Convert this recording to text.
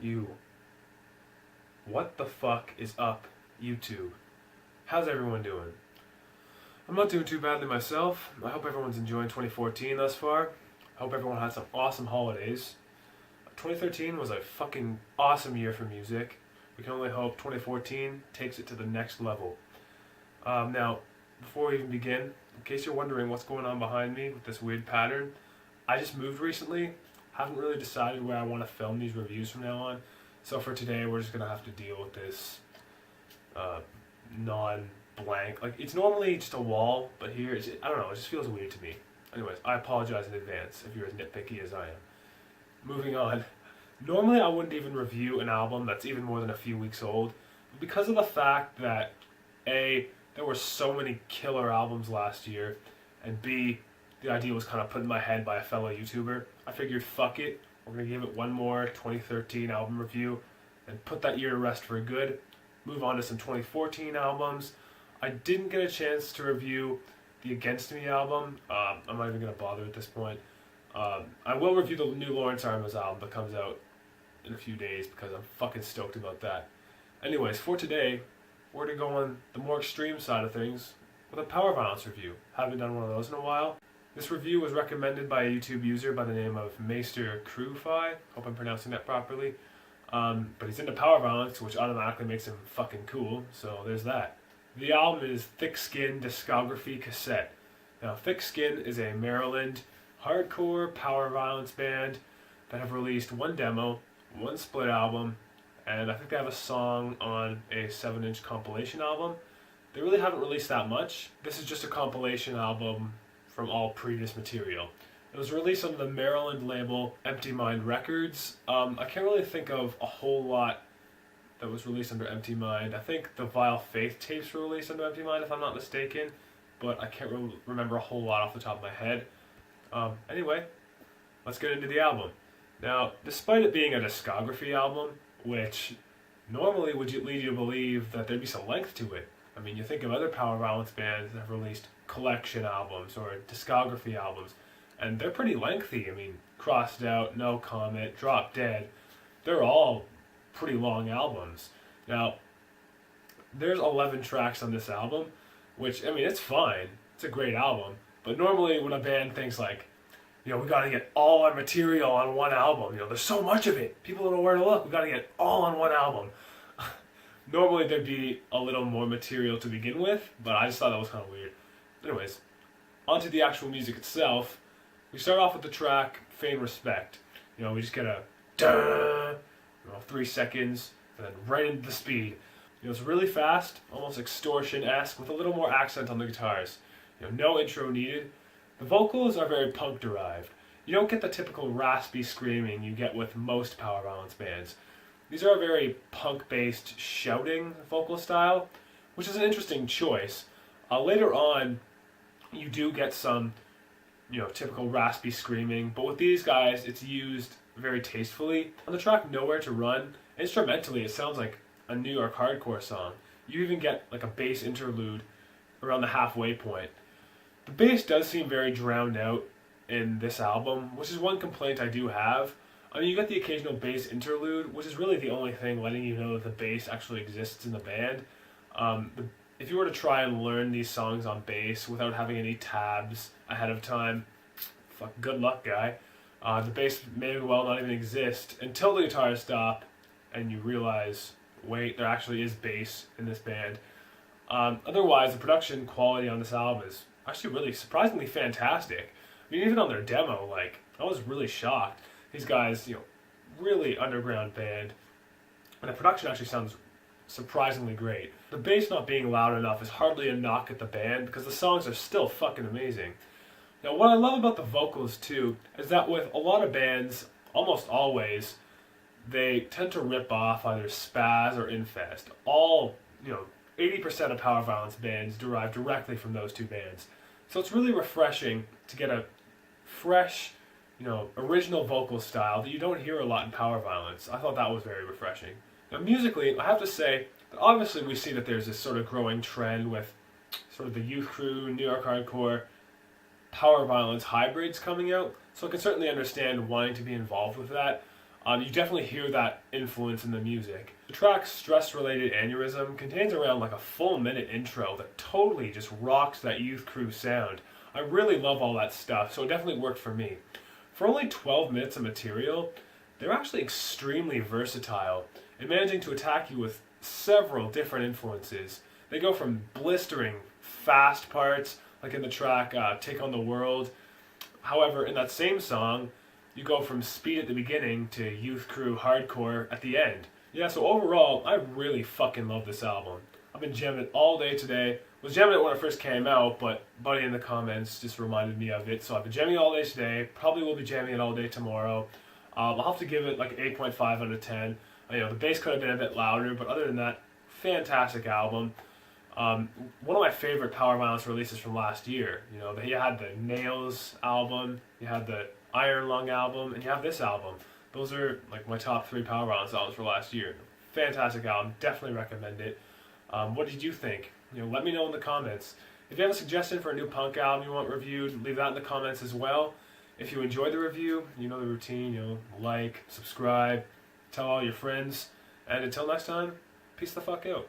You. What the fuck is up, YouTube? How's everyone doing? I'm not doing too badly myself. I hope everyone's enjoying 2014 thus far. I hope everyone had some awesome holidays. 2013 was a fucking awesome year for music. We can only hope 2014 takes it to the next level. Now, before we even begin, in case you're wondering what's going on behind me with this weird pattern, I just moved recently. Haven't really decided where I want to film these reviews from now on. So for today, we're just going to have to deal with this non-blank. Like, it's normally just a wall, but here, I don't know, it just feels weird to me. Anyways, I apologize in advance if you're as nitpicky as I am. Moving on. Normally, I wouldn't even review an album that's even more than a few weeks old. But because of the fact that, A, there were so many killer albums last year, and B, the idea was kind of put in my head by a fellow YouTuber, I figured, fuck it, we're going to give it one more 2013 album review, and put that year to rest for good, move on to some 2014 albums. I didn't get a chance to review the Against Me album. I'm not even going to bother at this point. I will review the new Lawrence Armstrong album that comes out in a few days because I'm fucking stoked about that. Anyways, for today, we're going to go on the more extreme side of things with a Power Violence review. Haven't done one of those in a while. This review was recommended by a YouTube user by the name of Maester Crewfi. Hope I'm pronouncing that properly. But he's into Power Violence, which automatically makes him fucking cool, so there's that. The album is Thick Skin Discography Cassette. Now, Thick Skin is a Maryland hardcore Power Violence band that have released one demo, one split album, and I think they have a song on a 7-inch compilation album. They really haven't released that much. This is just a compilation album from all previous material. It was released on the Maryland label Empty Mind Records. I can't really think of a whole lot that was released under Empty Mind. I think the Vile Faith tapes were released under Empty Mind if I'm not mistaken, but I can't remember a whole lot off the top of my head. Anyway, let's get into the album. Now, despite it being a discography album, which normally would lead you to believe that there'd be some length to it. I mean, you think of other Power Violence bands that have released collection albums or discography albums, and they're pretty lengthy. I mean, Crossed Out, No Comment, Drop Dead, they're all pretty long albums. Now, there's 11 tracks on this album, which, I mean, it's fine. It's a great album. But normally when a band thinks like, we gotta get all our material on one album, there's so much of it, people don't know where to look, we gotta get it all on one album. Normally there'd be a little more material to begin with, but I just thought that was kind of weird. Anyways, onto the actual music itself. We start off with the track Feign Respect. We just get a duh, 3 seconds, and then right into the speed. It's really fast, almost extortion-esque, with a little more accent on the guitars. No intro needed. The vocals are very punk-derived. You don't get the typical raspy screaming you get with most Power Violence bands. These are a very punk-based shouting vocal style, which is an interesting choice. Later on, you do get some, typical raspy screaming, but with these guys, it's used very tastefully. On the track Nowhere to Run, instrumentally, it sounds like a New York hardcore song. You even get like a bass interlude around the halfway point. The bass does seem very drowned out in this album, which is one complaint I do have. I mean, you get the occasional bass interlude, which is really the only thing letting you know that the bass actually exists in the band. If you were to try and learn these songs on bass without having any tabs ahead of time, good luck, guy. The bass may well not even exist until the guitars stop and you realize, wait, there actually is bass in this band. Otherwise, the production quality on this album is actually really surprisingly fantastic. I mean, even on their demo, I was really shocked. These guys, really underground band, and the production actually sounds surprisingly great. The bass not being loud enough is hardly a knock at the band because the songs are still fucking amazing. Now, what I love about the vocals too is that with a lot of bands, almost always, they tend to rip off either Spaz or Infest. All, 80% of Power Violence bands derive directly from those two bands. So it's really refreshing to get a fresh, original vocal style that you don't hear a lot in Power Violence. I thought that was very refreshing. Now musically, I have to say that obviously we see that there's this sort of growing trend with sort of the youth crew, New York hardcore, Power Violence hybrids coming out. So I can certainly understand wanting to be involved with that. You definitely hear that influence in the music. The track Stress Related Aneurysm contains around like a full minute intro that totally just rocks that Youth Crew sound. I really love all that stuff, so it definitely worked for me. For only 12 minutes of material, they're actually extremely versatile in managing to attack you with several different influences. They go from blistering fast parts, like in the track Take on the World. However, in that same song, you go from speed at the beginning to Youth Crew hardcore at the end. Yeah, so overall, I really fucking love this album. I've been jamming it all day today. Was jamming it when it first came out, but buddy in the comments just reminded me of it. So I've been jamming it all day today. Probably will be jamming it all day tomorrow. I'll have to give it like 8.5 out of 10. The bass could have been a bit louder, but other than that, fantastic album. One of my favorite Power Violence releases from last year. You had the Nails album, you had the Iron Lung album, and you have this album. Those are like my top 3 Power Violence albums for last year. Fantastic album, definitely recommend it. What did you think? Let me know in the comments. If you have a suggestion for a new punk album you want reviewed, leave that in the comments as well. If you enjoyed the review, you know the routine, like, subscribe, tell all your friends, and until next time, peace the fuck out.